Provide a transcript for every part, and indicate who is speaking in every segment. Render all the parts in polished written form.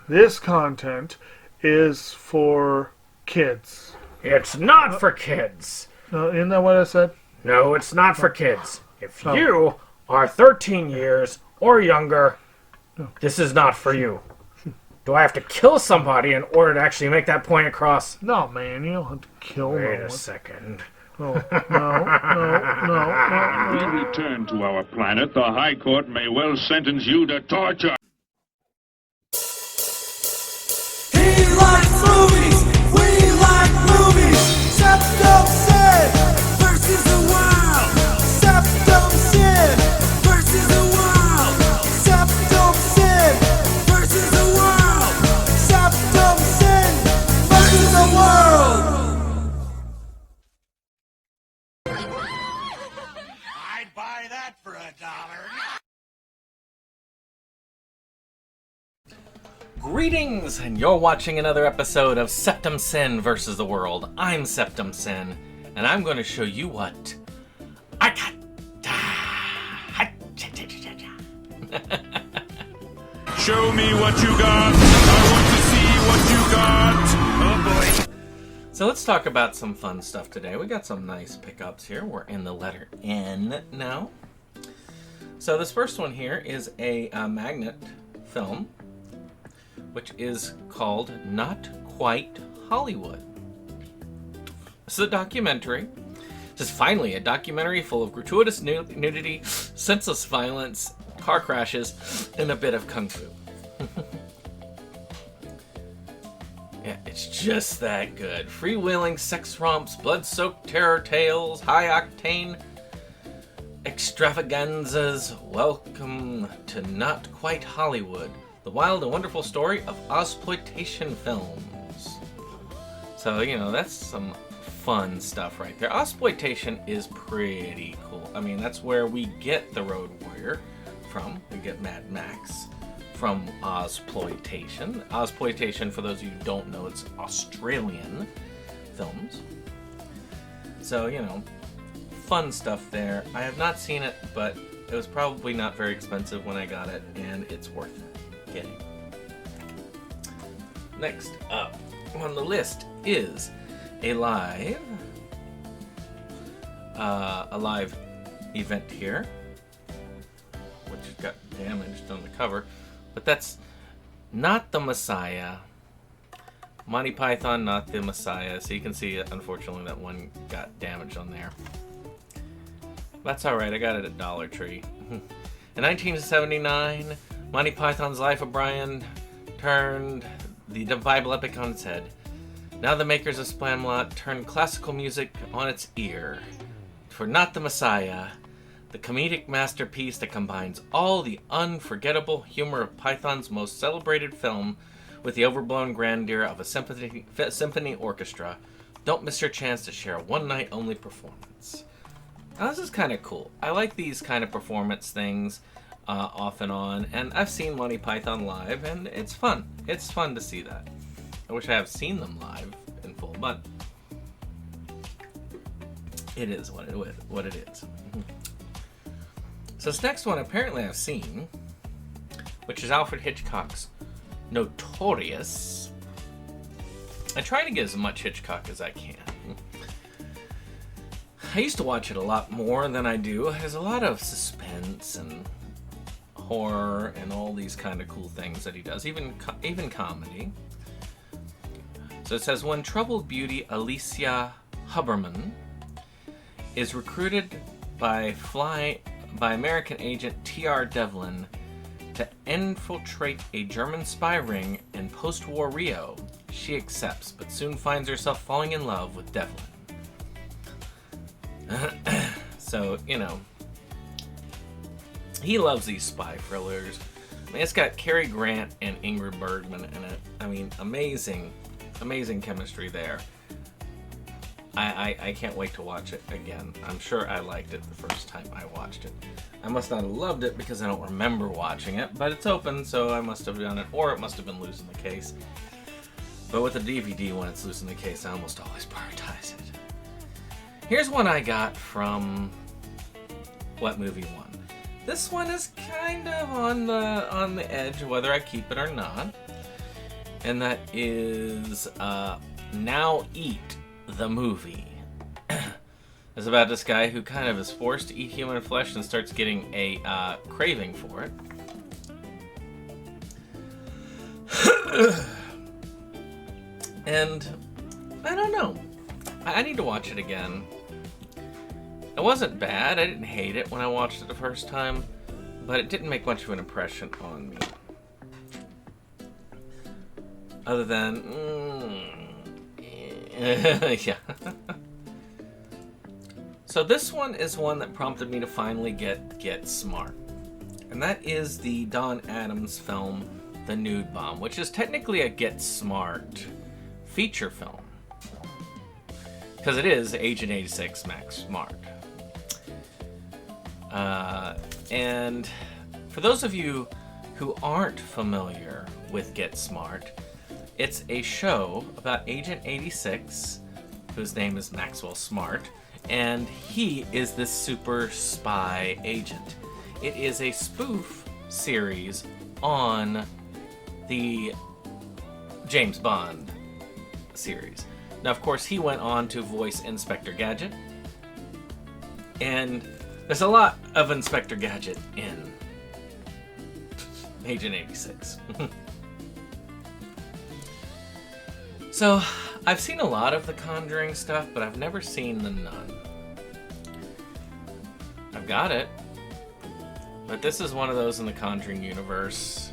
Speaker 1: This content is for kids.
Speaker 2: It's not for kids.
Speaker 1: Isn't that what I said?
Speaker 2: No, it's not for kids. If you are 13 years or younger, this is not for you. Do I have to kill somebody in order to actually make that point across?
Speaker 1: No, man, you don't have to kill no one.
Speaker 2: Wait a second.
Speaker 1: Oh, no.
Speaker 3: We return to our planet. The High Court may well sentence you to torture.
Speaker 4: He likes movies. We like movies. SeptumSin versus the world. SeptumSin versus the world. SeptumSin versus the world. SeptumSin versus the world. I'd buy that for $1.
Speaker 5: Greetings, and you're watching another episode of SeptumSin versus the World. I'm SeptumSin, and I'm going to show you what I got.
Speaker 3: Show me what you got. I want to see what you got. Oh boy.
Speaker 5: So let's talk about some fun stuff today. We got some nice pickups here. We're in the letter N now. So this first one here is a magnet film, which is called Not Quite Hollywood. This is a documentary. This is finally a documentary full of gratuitous nudity, senseless violence, car crashes, and a bit of kung fu. Yeah, it's just that good. Freewheeling sex romps, blood-soaked terror tales, high-octane extravaganzas. Welcome to Not Quite Hollywood, the wild and wonderful story of Ozploitation films. So, you know, that's some fun stuff right there. Ozploitation is pretty cool. I mean, that's where we get the Road Warrior from. We get Mad Max from Ozploitation. Ozploitation, for those of you who don't know, it's Australian films. So, you know, fun stuff there. I have not seen it, but it was probably not very expensive when I got it, and it's worth it getting. Next up on the list is a live event here, which got damaged on the cover, but that's Not the Messiah. Monty Python, Not the Messiah. So you can see, unfortunately, that one got damaged on there. That's alright, I got it at Dollar Tree. In 1979, Monty Python's Life of Brian turned the Bible epic on its head. Now the makers of Spamlot turned classical music on its ear. For Not the Messiah, the comedic masterpiece that combines all the unforgettable humor of Python's most celebrated film with the overblown grandeur of a symphony orchestra. Don't miss your chance to share a one-night-only performance. Now, this is kind of cool. I like these kind of performance things off and on, and I've seen Monty Python live, and it's fun. It's fun to see that. I wish I have seen them live in full, but it is what it is. So this next one, apparently I've seen, which is Alfred Hitchcock's Notorious. I try to get as much Hitchcock as I can. I used to watch it a lot more than I do. There's a lot of suspense and horror and all these kind of cool things that he does, even comedy. So it says, when troubled beauty Alicia Huberman is recruited by American agent T.R. Devlin to infiltrate a German spy ring in post-war Rio, she accepts, but soon finds herself falling in love with Devlin. So, you know, he loves these spy thrillers. I mean, it's got Cary Grant and Ingrid Bergman in it. I mean, amazing chemistry there. I can't wait to watch it again. I'm sure I liked it the first time I watched it. I must not have loved it because I don't remember watching it, but it's open, so I must have done it, or it must have been loose in the case. But with the DVD, when it's loose in the case, I almost always prioritize it. Here's one I got from What Movie One. This one is kind of on the edge of whether I keep it or not. And that is Now Eat the Movie. It's about this guy who kind of is forced to eat human flesh and starts getting a craving for it. And I don't know. I need to watch it again. It wasn't bad. I didn't hate it when I watched it the first time, but it didn't make much of an impression on me. Other than, yeah. So this one is one that prompted me to finally get smart. And that is the Don Adams film, The Nude Bomb, which is technically a Get Smart feature film. Because it is Agent 86 Max Smart. And for those of you who aren't familiar with Get Smart, it's a show about Agent 86, whose name is Maxwell Smart, and he is this super spy agent. It is a spoof series on the James Bond series. Now, of course, he went on to voice Inspector Gadget, and there's a lot of Inspector Gadget in Agent 86. So, I've seen a lot of the Conjuring stuff, but I've never seen The Nun. I've got it, but this is one of those in the Conjuring universe,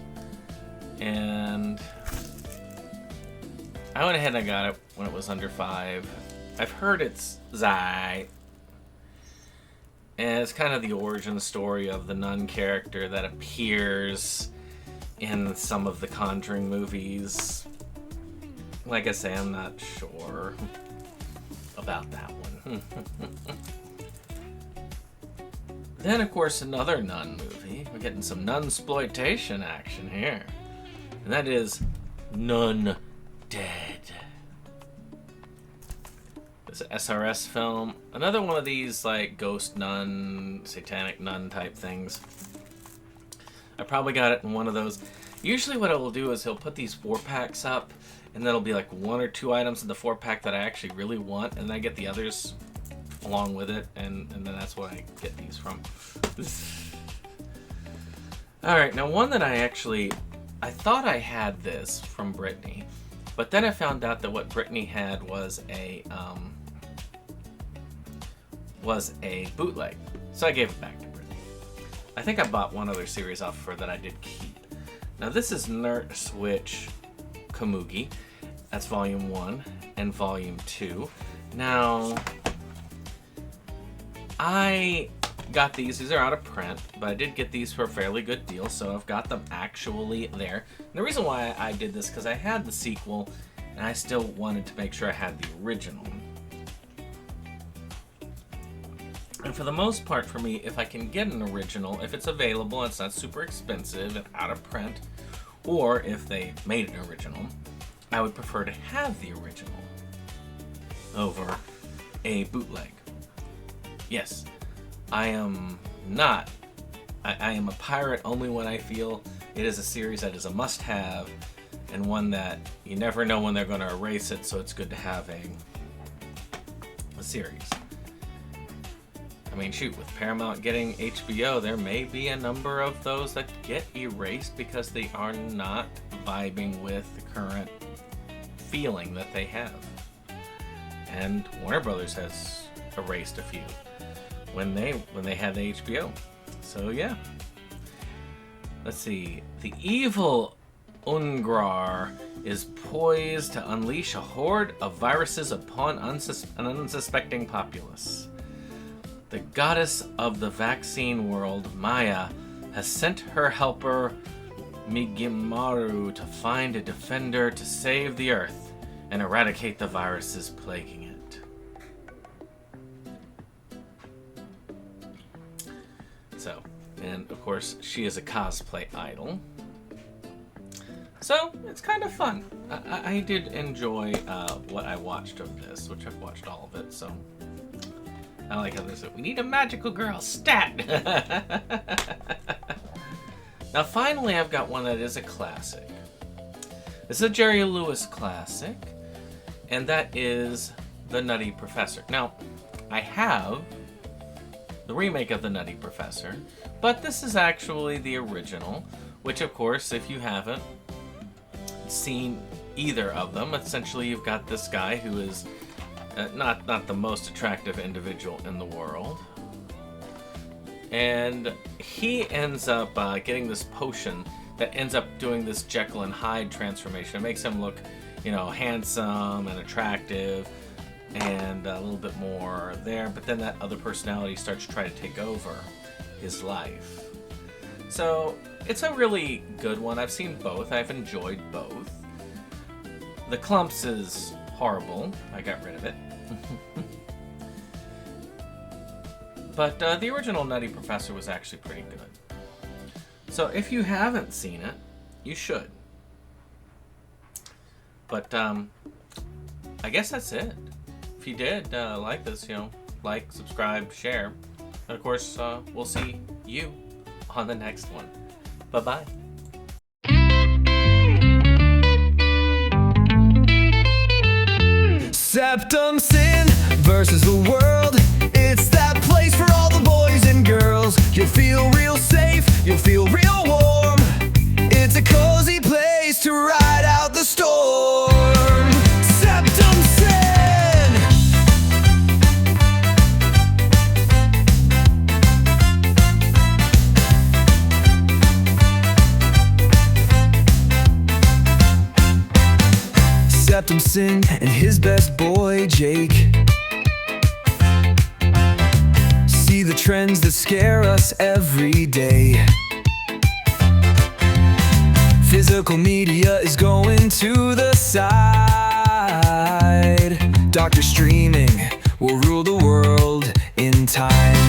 Speaker 5: and I went ahead and I got it when it was under 5. I've heard it's Zai, and it's kind of the origin story of the nun character that appears in some of the Conjuring movies. Like I say, I'm not sure about that one. Then, of course, another nun movie. We're getting some nunsploitation action here. And that is Nun Dead. This SRS film. Another one of these, like, ghost nun, satanic nun type things. I probably got it in one of those. Usually what I will do is he'll put these 4-packs up, and that'll be like 1 or 2 items in the 4-pack that I actually really want, and then I get the others along with it, and then that's where I get these from. Alright, now one that I thought I had this from Brittany, but then I found out that what Brittany had was a bootleg, so I gave it back to Brittany. I think I bought one other series off of her that I did keep. Now this is Nurse Witch Kamugi. That's Volume 1 and Volume 2. Now, I got these. These are out of print, but I did get these for a fairly good deal, so I've got them actually there. And the reason why I did this, because I had the sequel, and I still wanted to make sure I had the original. And for the most part for me, if I can get an original, if it's available, it's not super expensive and out of print, or if they made an original, I would prefer to have the original over a bootleg. Yes, I am not. I am a pirate only when I feel it is a series that is a must-have, and one that you never know when they're going to erase it, so it's good to have a series. I mean, shoot, with Paramount getting HBO, there may be a number of those that get erased because they are not vibing with the current feeling that they have. And Warner Brothers has erased a few when they had the HBO. So yeah. Let's see. The evil Ungrar is poised to unleash a horde of viruses upon an unsuspecting populace. The goddess of the vaccine world, Maya, has sent her helper, Migimaru, to find a defender to save the Earth and eradicate the viruses plaguing it. So, and of course, she is a cosplay idol. So, it's kind of fun. I did enjoy what I watched of this, which I've watched all of it, so... I like how they said, we need a magical girl, stat! Now finally I've got one that is a classic. This is a Jerry Lewis classic, and that is The Nutty Professor. Now, I have the remake of The Nutty Professor, but this is actually the original, which of course, if you haven't seen either of them, essentially you've got this guy who is not the most attractive individual in the world, and he ends up getting this potion that ends up doing this Jekyll and Hyde transformation. It makes him look, handsome and attractive and a little bit more there, but then that other personality starts to try to take over his life. So it's a really good one. I've seen both. I've enjoyed both. The Clumps is horrible. I got rid of it. But the original Nutty Professor was actually pretty good. So if you haven't seen it, you should. But I guess that's it. If you did like this, like, subscribe, share. And of course, we'll see you on the next one. Bye-bye.
Speaker 4: SeptumSin versus the world. It's that place for all the boys and girls. You'll feel real safe, you'll feel real warm. It's a cozy place to ride out the storm. SeptumSin. SeptumSin and his best boy Jake see the trends that scare us every day. Physical media is going to the side. Doctor streaming will rule the world in time.